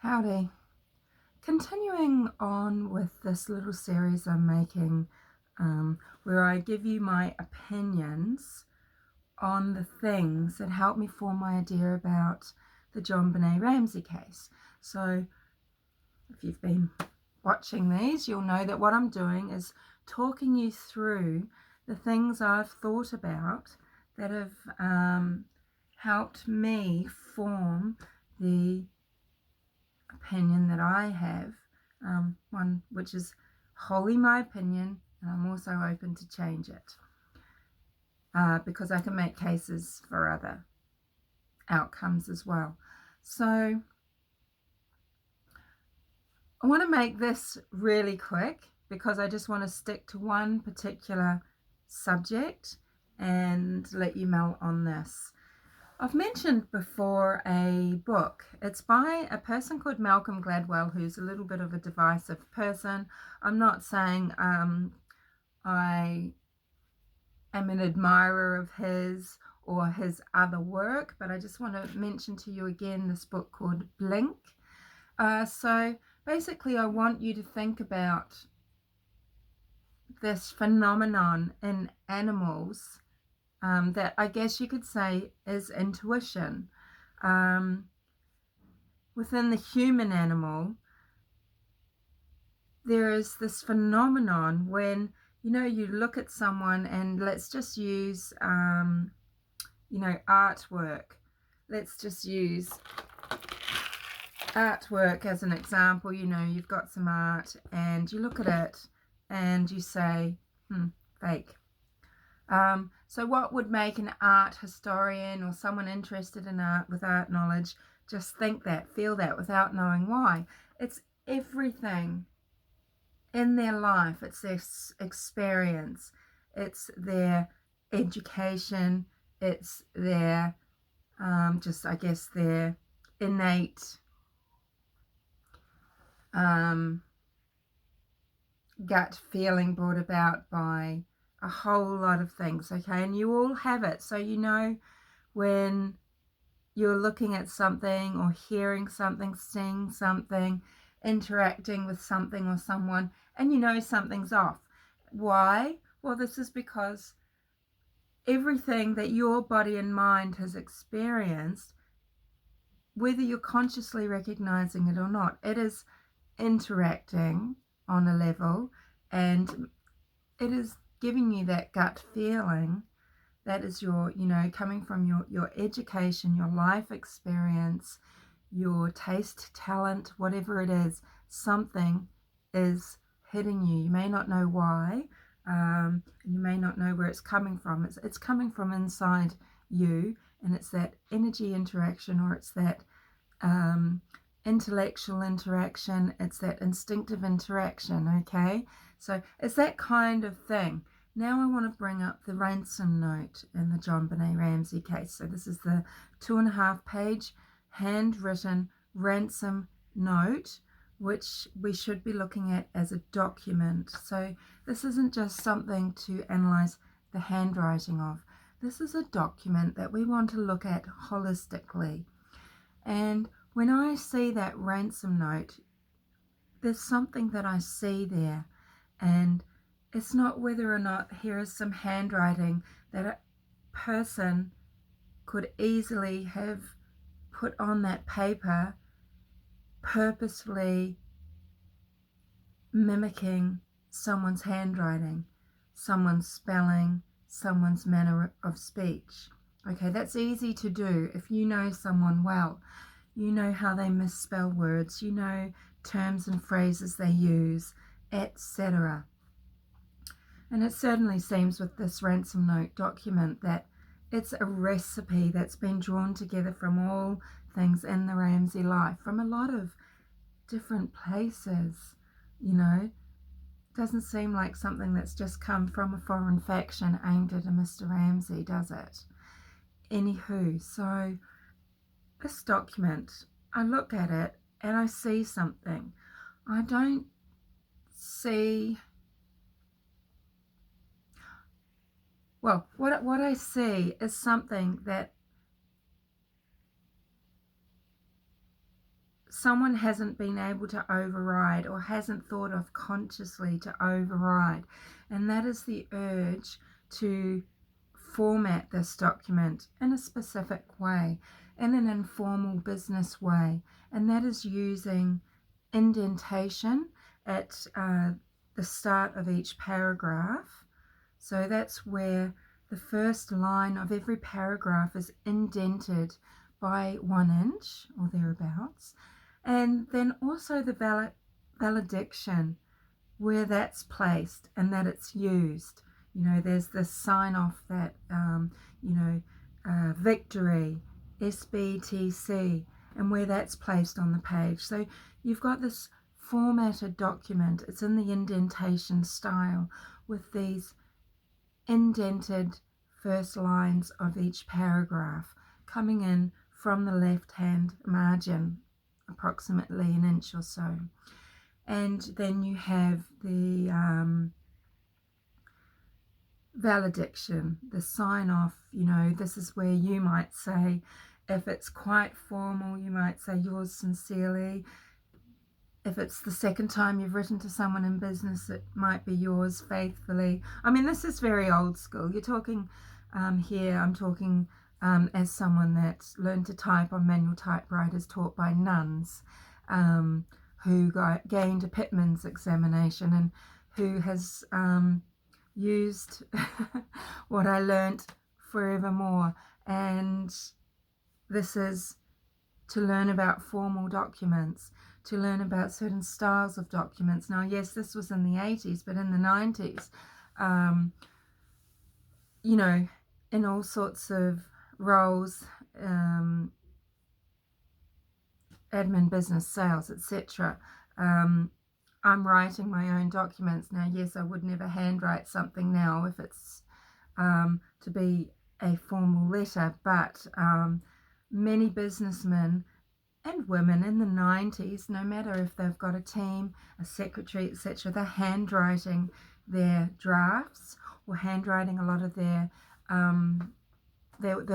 Howdy. Continuing on with this little series I'm making where I give you my opinions on the things that help me form my idea about the JonBenet Ramsey case. So if you've been watching these, you'll know that what I'm doing is talking you through the things I've thought about that have helped me form the opinion that I have, one which is wholly my opinion, and I'm also open to change it because I can make cases for other outcomes as well. So I want to make this really quick because I just want to stick to one particular subject and let you melt on this. I've mentioned before a book. It's by a person called Malcolm Gladwell, who's a little bit of a divisive person. I'm not saying I am an admirer of his or his other work, but I just want to mention to you again this book called Blink. So basically I want you to think about this phenomenon in animals that I guess you could say is intuition. Within the human animal, there is this phenomenon when, you look at someone, and let's just use, artwork. Let's just use artwork as an example. You've got some art and you look at it and you say, fake. So what would make an art historian or someone interested in art with art knowledge just think that, feel that without knowing why? It's everything in their life. It's their experience. It's their education. It's their, their innate gut feeling brought about by a whole lot of things, okay? And you all have it. So when you're looking at something or hearing something, seeing something, interacting with something or someone, and something's off. Why? Well, this is because everything that your body and mind has experienced, whether you're consciously recognizing it or not, it is interacting on a level, and it is giving you that gut feeling that is your, coming from your education, your life experience, your taste, talent, whatever it is. Something is hitting you. You may not know why, you may not know where it's coming from. It's coming from inside you, and it's that energy interaction, or it's that intellectual interaction, it's that instinctive interaction, okay? So it's that kind of thing. Now I want to bring up the Ransom Note in the JonBenet Ramsey case. So this is the 2.5-page handwritten Ransom Note, which we should be looking at as a document. So this isn't just something to analyze the handwriting of. This is a document that we want to look at holistically. And when I see that Ransom Note, there's something that I see there, and it's not whether or not here is some handwriting that a person could easily have put on that paper, purposefully mimicking someone's handwriting, someone's spelling, someone's manner of speech. Okay, that's easy to do if you know someone well. You know how they misspell words, you know terms and phrases they use, etc. And it certainly seems with this Ransom Note document that it's a recipe that's been drawn together from all things in the Ramsey life, from a lot of different places. Doesn't seem like something that's just come from a foreign faction aimed at a Mr. Ramsey, does it? Anywho, so this document, I look at it and I see something. I don't see, well, what I see is something that someone hasn't been able to override or hasn't thought of consciously to override. And that is the urge to format this document in a specific way, in an informal business way. And that is using indentation at the start of each paragraph. So that's where the first line of every paragraph is indented by 1 inch or thereabouts. And then also the valediction, where that's placed and that it's used. You know, there's this sign off that, victory, SBTC, and where that's placed on the page. So you've got this formatted document. It's in the indentation style with these indented first lines of each paragraph coming in from the left-hand margin, approximately 1 inch or so. And then you have the valediction, the sign off. You know, this is where you might say, if it's quite formal, you might say yours sincerely. If it's the second time you've written to someone in business, it might be yours faithfully. I mean, this is very old school. You're talking here, I'm talking as someone that's learned to type on manual typewriters taught by nuns, who gained a Pitman's examination and who has used what I learnt forevermore. And this is to learn about formal documents, to learn about certain styles of documents. Now, yes, this was in the 80s, but in the 90s, in all sorts of roles, admin, business, sales, etc. I'm writing my own documents now. Yes, I would never handwrite something now if it's to be a formal letter, but many businessmen and women in the 90s, no matter if they've got a team, a secretary, etc., they're handwriting their drafts or handwriting a lot of their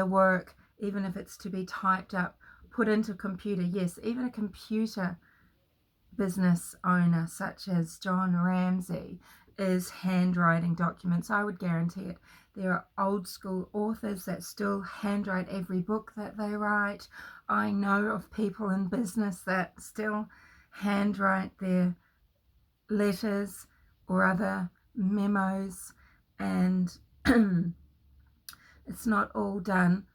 work, even if it's to be typed up, put into a computer. Yes, even a computer business owner such as JonBenet Ramsey is handwriting documents. I would guarantee it. There are old school authors that still handwrite every book that they write. I know of people in business that still handwrite their letters or other memos, and it's not all done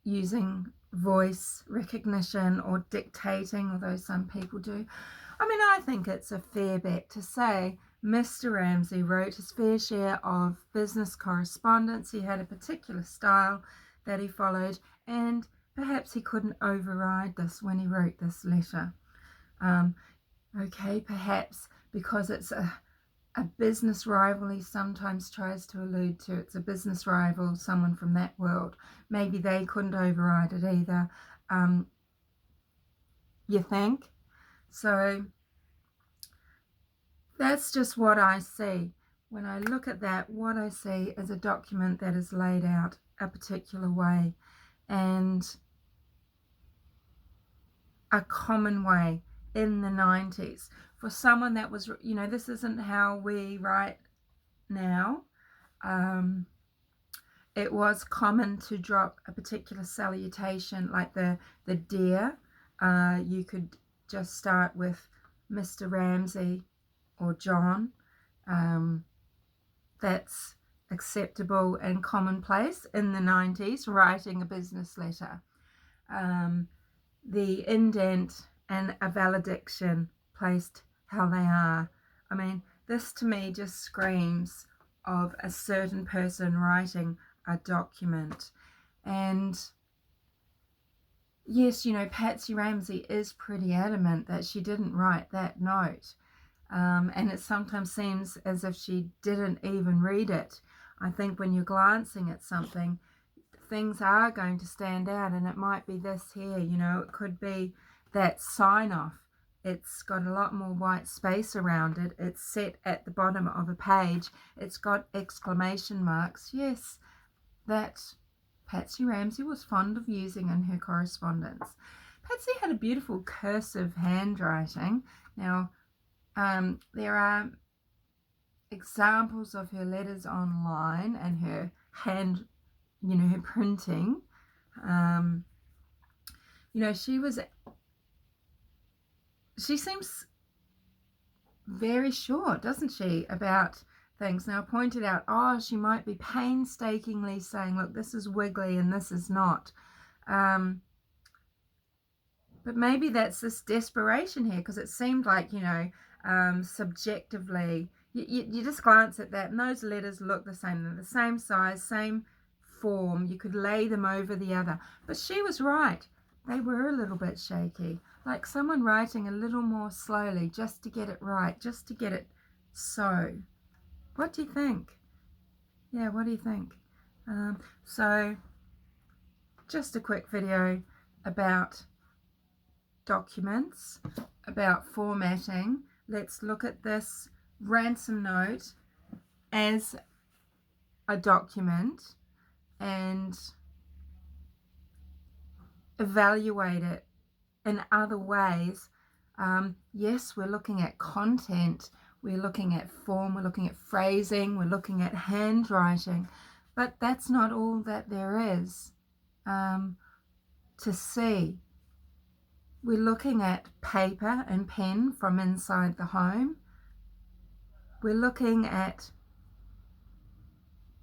using voice recognition or dictating, although some people do. I mean, I think it's a fair bet to say Mr. Ramsey wrote his fair share of business correspondence. He had a particular style that he followed, and perhaps he couldn't override this when he wrote this letter. Okay, perhaps because it's a business rival he sometimes tries to allude to. It's a business rival, someone from that world. Maybe they couldn't override it either. You think? So that's just what I see. When I look at that, what I see is a document that is laid out a particular way, and a common way in the 90s. For someone that was, this isn't how we write now. It was common to drop a particular salutation, like the dear. You could just start with Mr. Ramsey or John. That's acceptable and commonplace in the 90s, writing a business letter. The indent and a valediction placed how they are. I mean, this to me just screams of a certain person writing a document. And yes, Patsy Ramsey is pretty adamant that she didn't write that note. And it sometimes seems as if she didn't even read it. I think when you're glancing at something, things are going to stand out, and it might be this here, it could be that sign off. It's got a lot more white space around it. It's set at the bottom of a page. It's got exclamation marks. Yes, that Patsy Ramsey was fond of using in her correspondence. Patsy had a beautiful cursive handwriting. Now, there are examples of her letters online and her hand, her printing. She seems very sure, doesn't she, about things. Now, I pointed out, she might be painstakingly saying, look, this is wiggly and this is not. But maybe that's this desperation here, because it seemed like, subjectively, you just glance at that and those letters look the same. They're the same size, same form. You could lay them over the other. But she was right. They were a little bit shaky, like someone writing a little more slowly just to get it right, just to get it so. What do you think? Yeah, what do you think? So just a quick video about documents, about formatting. Let's look at this Ransom Note as a document and evaluate it in other ways. Yes, we're looking at content, we're looking at form, we're looking at phrasing, we're looking at handwriting, but that's not all that there is to see. We're looking at paper and pen from inside the home. We're looking at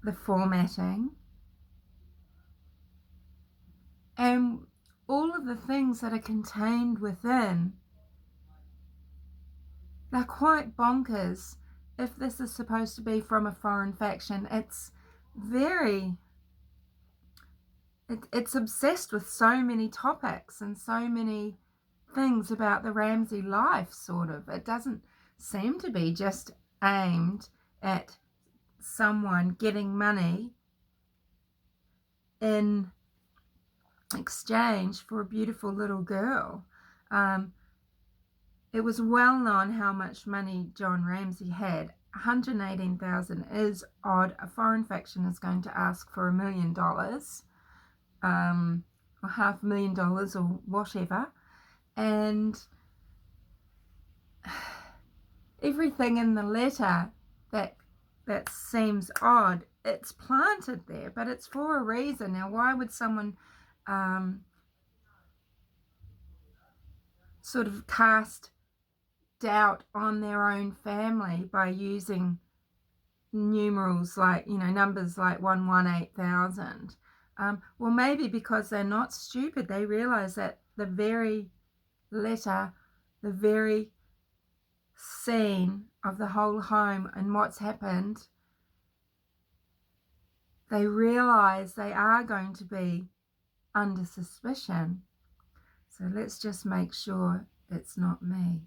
the formatting and all of the things that are contained within. They're quite bonkers. If this is supposed to be from a foreign faction, it's it's obsessed with so many topics and so many things about the Ramsey life, sort of. It doesn't seem to be just aimed at someone getting money in exchange for a beautiful little girl. It was well known how much money John Ramsey had. 118,000 is odd. A foreign faction is going to ask for $1 million, or $500,000 or whatever, and everything in the letter that seems odd, it's planted there, but it's for a reason. Now, why would someone sort of cast doubt on their own family by using numerals like, numbers like 118,000? Well, maybe because they're not stupid. They realize that the very letter, the very scene of the whole home and what's happened, they realize they are going to be under suspicion. So let's just make sure it's not me.